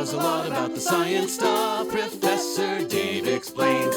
knows a lot about the science stuff. Professor Dave explains.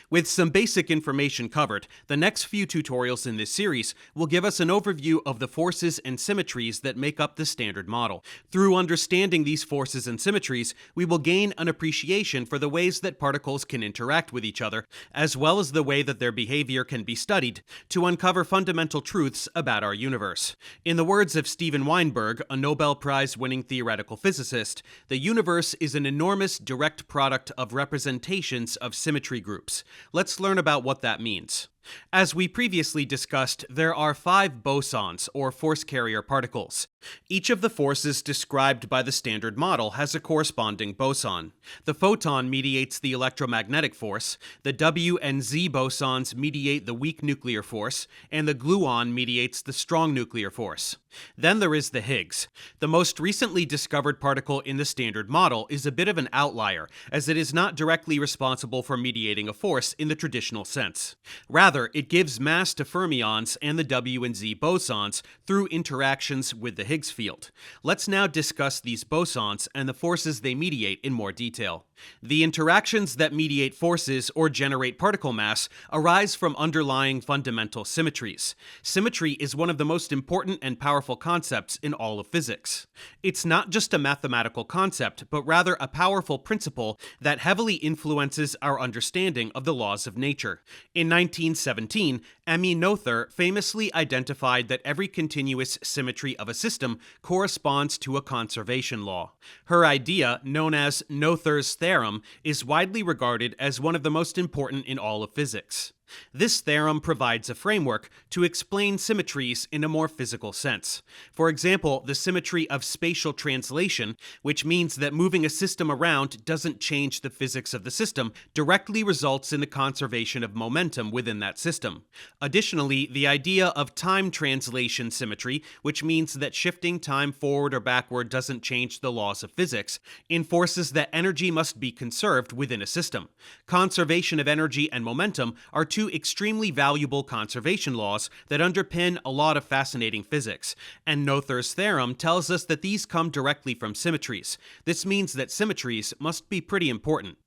With some basic information covered, the next few tutorials in this series will give us an overview of the forces and symmetries that make up the Standard Model. Through understanding these forces and symmetries, we will gain an appreciation for the ways that particles can interact with each other, as well as the way that their behavior can be studied, to uncover fundamental truths about our universe. In the words of Steven Weinberg, a Nobel Prize-winning theoretical physicist, the universe is an enormous direct product of representations of symmetry groups. Let's learn about what that means. As we previously discussed, there are 5 bosons, or force carrier particles. Each of the forces described by the Standard Model has a corresponding boson. The photon mediates the electromagnetic force, the W and Z bosons mediate the weak nuclear force, and the gluon mediates the strong nuclear force. Then there is the Higgs. The most recently discovered particle in the Standard Model is a bit of an outlier, as it is not directly responsible for mediating a force in the traditional sense. Rather, it gives mass to fermions and the W and Z bosons through interactions with the Higgs field. Let's now discuss these bosons and the forces they mediate in more detail. The interactions that mediate forces or generate particle mass arise from underlying fundamental symmetries. Symmetry is one of the most important and powerful concepts in all of physics. It's not just a mathematical concept, but rather a powerful principle that heavily influences our understanding of the laws of nature. In 1917, Emmy Noether famously identified that every continuous symmetry of a system corresponds to a conservation law. Her idea, known as Noether's theorem, is widely regarded as one of the most important in all of physics. This theorem provides a framework to explain symmetries in a more physical sense. For example, the symmetry of spatial translation, which means that moving a system around doesn't change the physics of the system, directly results in the conservation of momentum within that system. Additionally, the idea of time translation symmetry, which means that shifting time forward or backward doesn't change the laws of physics, enforces that energy must be conserved within a system. Conservation of energy and momentum are two extremely valuable conservation laws that underpin a lot of fascinating physics, and Noether's theorem tells us that these come directly from symmetries. This means that symmetries must be pretty important.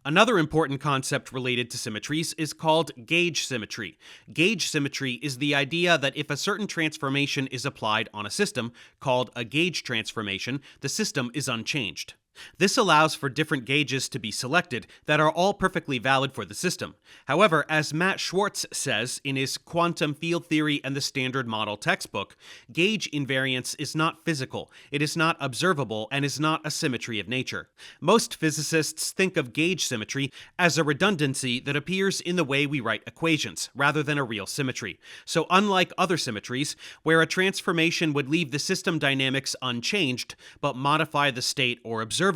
Another important concept related to symmetries is called gauge symmetry. Gauge symmetry is the idea that if a certain transformation is applied on a system, called a gauge transformation, the system is unchanged. This allows for different gauges to be selected that are all perfectly valid for the system. However, as Matt Schwartz says in his Quantum Field Theory and the Standard Model textbook, gauge invariance is not physical, it is not observable, and is not a symmetry of nature. Most physicists think of gauge symmetry as a redundancy that appears in the way we write equations, rather than a real symmetry. So unlike other symmetries, where a transformation would leave the system dynamics unchanged, but modify the state or observables,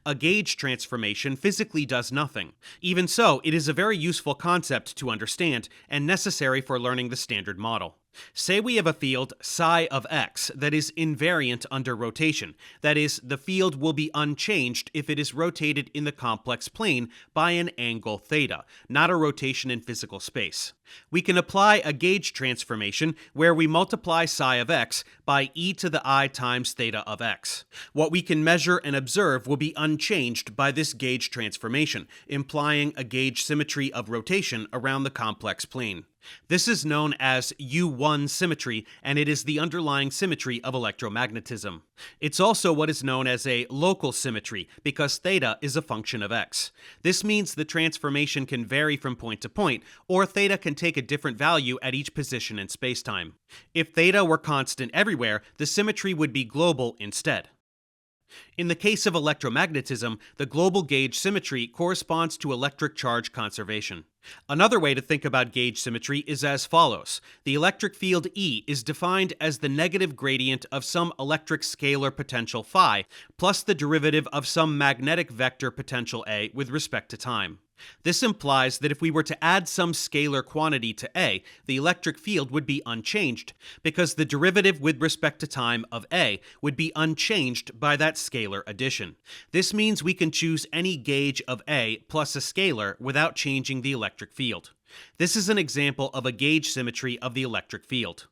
a gauge transformation physically does nothing. Even so, it is a very useful concept to understand and necessary for learning the Standard Model. Say we have a field psi of x that is invariant under rotation. That is, the field will be unchanged if it is rotated in the complex plane by an angle theta, not a rotation in physical space. We can apply a gauge transformation where we multiply psi of x by e to the I times theta of x. What we can measure and observe will be unchanged by this gauge transformation, implying a gauge symmetry of rotation around the complex plane. This is known as U1 symmetry, and it is the underlying symmetry of electromagnetism. It's also what is known as a local symmetry, because theta is a function of x. This means the transformation can vary from point to point, or theta can take a different value at each position in spacetime. If theta were constant everywhere, the symmetry would be global instead. In the case of electromagnetism, the global gauge symmetry corresponds to electric charge conservation. Another way to think about gauge symmetry is as follows. The electric field E is defined as the negative gradient of some electric scalar potential phi, plus the derivative of some magnetic vector potential A with respect to time. This implies that if we were to add some scalar quantity to A, the electric field would be unchanged, because the derivative with respect to time of A would be unchanged by that scalar addition. This means we can choose any gauge of A plus a scalar without changing the electric field. This is an example of a gauge symmetry of the electric field.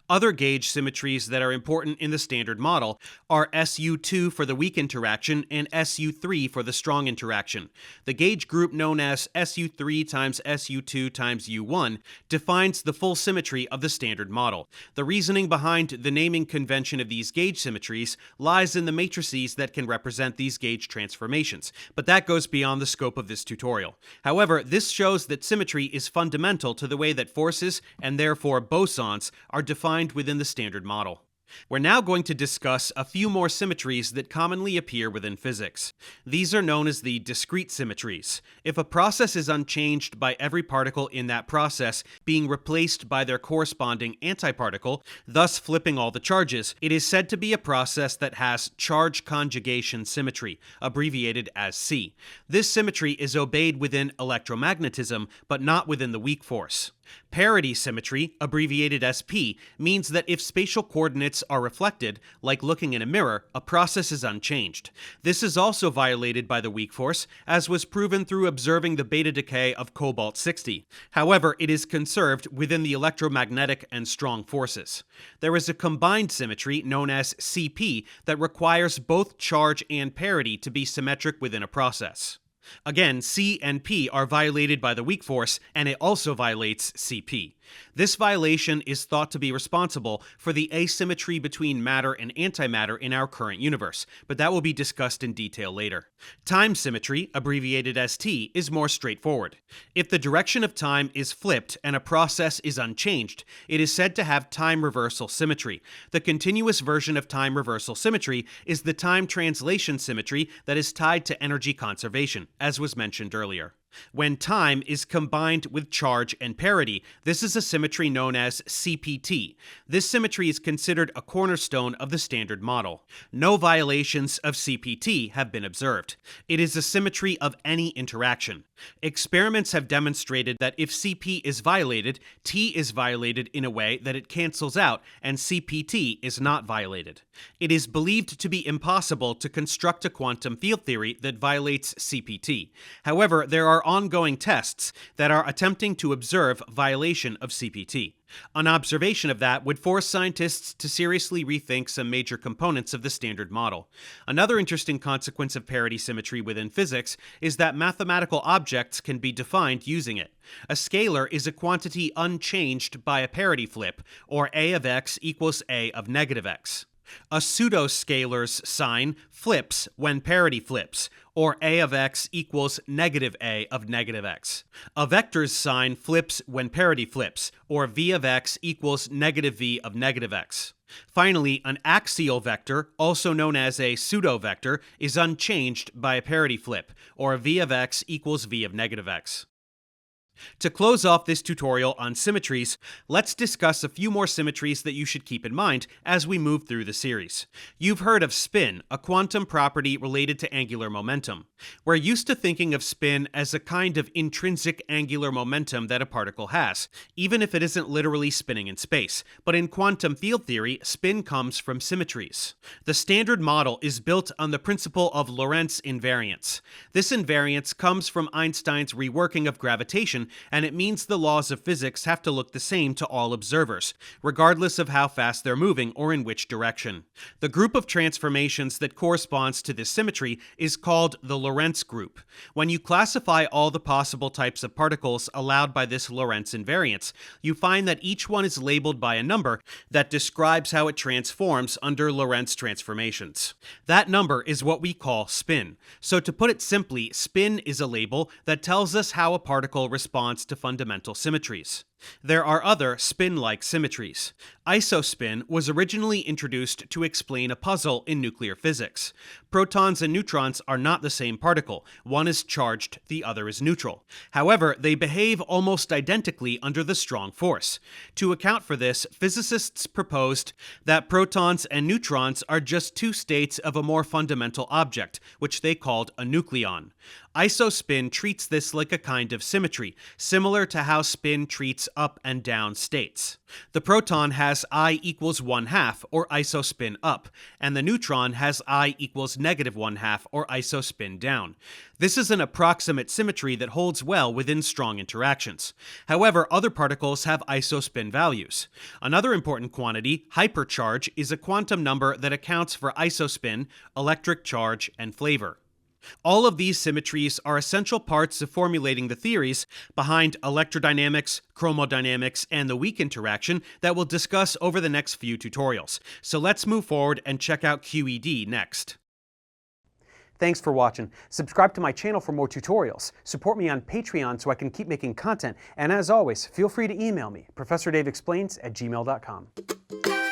Other gauge symmetries that are important in the Standard Model are SU2 for the weak interaction and SU3 for the strong interaction. The gauge group known as SU3 times SU2 times U1 defines the full symmetry of the Standard Model. The reasoning behind the naming convention of these gauge symmetries lies in the matrices that can represent these gauge transformations, but that goes beyond the scope of this tutorial. However, this shows that symmetry is fundamental to the way that forces, and therefore bosons, are defined within the Standard Model. We're now going to discuss a few more symmetries that commonly appear within physics. These are known as the discrete symmetries. If a process is unchanged by every particle in that process being replaced by their corresponding antiparticle, thus flipping all the charges, it is said to be a process that has charge conjugation symmetry, abbreviated as C. This symmetry is obeyed within electromagnetism, but not within the weak force. Parity symmetry, abbreviated as P, means that if spatial coordinates are reflected, like looking in a mirror, a process is unchanged. This is also violated by the weak force, as was proven through observing the beta decay of cobalt-60. However, it is conserved within the electromagnetic and strong forces. There is a combined symmetry known as CP that requires both charge and parity to be symmetric within a process. Again, C and P are violated by the weak force, and it also violates CP. This violation is thought to be responsible for the asymmetry between matter and antimatter in our current universe, but that will be discussed in detail later. Time symmetry, abbreviated as T, is more straightforward. If the direction of time is flipped and a process is unchanged, it is said to have time reversal symmetry. The continuous version of time reversal symmetry is the time translation symmetry that is tied to energy conservation, as was mentioned earlier. When time is combined with charge and parity, this is a symmetry known as CPT. This symmetry is considered a cornerstone of the Standard Model. No violations of CPT have been observed. It is a symmetry of any interaction. Experiments have demonstrated that if CP is violated, T is violated in a way that it cancels out, and CPT is not violated. It is believed to be impossible to construct a quantum field theory that violates CPT. However, there are ongoing tests that are attempting to observe violation of CPT. An observation of that would force scientists to seriously rethink some major components of the Standard Model. Another interesting consequence of parity symmetry within physics is that mathematical objects can be defined using it. A scalar is a quantity unchanged by a parity flip, or A of x equals A of negative x. A pseudoscalar's sign flips when parity flips, or A of x equals negative A of negative x. A vector's sign flips when parity flips, or V of x equals negative V of negative x. Finally, an axial vector, also known as a pseudovector, is unchanged by a parity flip, or V of x equals V of negative x. To close off this tutorial on symmetries, let's discuss a few more symmetries that you should keep in mind as we move through the series. You've heard of spin, a quantum property related to angular momentum. We're used to thinking of spin as a kind of intrinsic angular momentum that a particle has, even if it isn't literally spinning in space. But in quantum field theory, spin comes from symmetries. The Standard Model is built on the principle of Lorentz invariance. This invariance comes from Einstein's reworking of gravitation, and it means the laws of physics have to look the same to all observers, regardless of how fast they're moving or in which direction. The group of transformations that corresponds to this symmetry is called the Lorentz group. When you classify all the possible types of particles allowed by this Lorentz invariance, you find that each one is labeled by a number that describes how it transforms under Lorentz transformations. That number is what we call spin. So to put it simply, spin is a label that tells us how a particle responds to fundamental symmetries. There are other spin-like symmetries. Isospin was originally introduced to explain a puzzle in nuclear physics. Protons and neutrons are not the same particle. One is charged, the other is neutral. However, they behave almost identically under the strong force. To account for this, physicists proposed that protons and neutrons are just two states of a more fundamental object, which they called a nucleon. Isospin treats this like a kind of symmetry, similar to how spin treats up and down states. The proton has I equals 1/2, or isospin up, and the neutron has I equals -1/2, or isospin down. This is an approximate symmetry that holds well within strong interactions. However, other particles have isospin values. Another important quantity, hypercharge, is a quantum number that accounts for isospin, electric charge, and flavor. All of these symmetries are essential parts of formulating the theories behind electrodynamics, chromodynamics, and the weak interaction that we'll discuss over the next few tutorials. So let's move forward and check out QED next. Thanks for watching. Subscribe to my channel for more tutorials. Support me on Patreon so I can keep making content. And as always, feel free to email me, ProfessorDaveExplains@gmail.com.